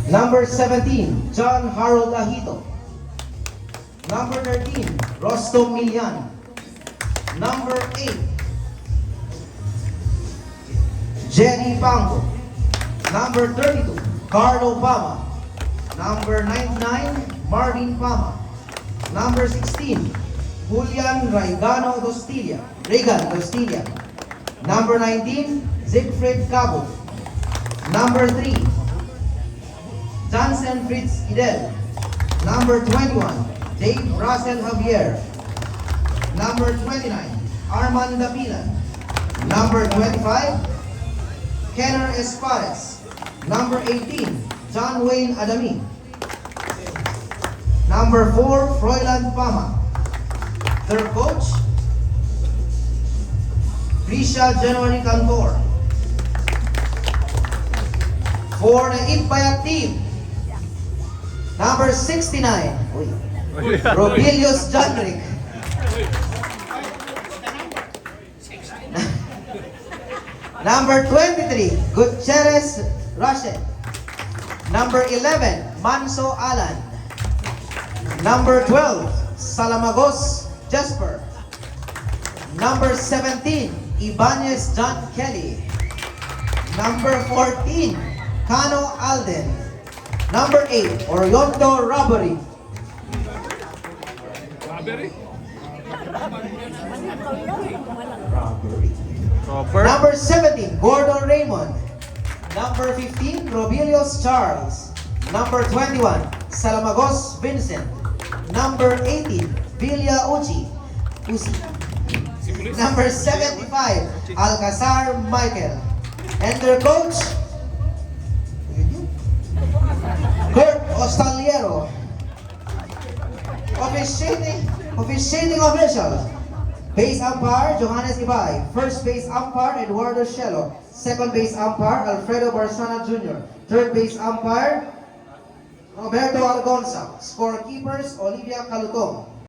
Number 17, John Harold Ahito. Number 13, Rostom Milian. Number 8, Jenny Pango. Number 32, Carlo Pama. Number 99, Marvin Pama. Number 16, Julian Regan Dostilla. Number 19, Siegfried Cabo. Number 3, Johnson Fritz Idel. Number 21, Dave Russell Javier. Number 29, Armand Dapilan. Number 25, Kenner Espares. Number 18, John Wayne Adami. Number 4, Froilan Pama. Their coach, Grisha January Cantor. For the Itbayat team, number 69, Robilius Janrick. Number 23, Gutierrez Rashid. Number 11, Manso Alan. Number 12, Salamagos Jasper. Number 17, Ibanez John Kelly. Number 14, Cano Alden. Number 8, Orlando Robbery. Number 17, Gordon Raymond. Number 15, Robilius Charles. Number 21, Salamagos Vincent. Number 18, Villa Uzi. Number 75, Alcazar Michael. And their coach, Kurt Ostaliero. Officiating official, base umpire, Johannes Ibay. First base umpire, Eduardo Shelo. Second base umpire, Alfredo Barsana Jr. Third base umpire, Roberto Algonza. Scorekeepers, Olivia Calutong.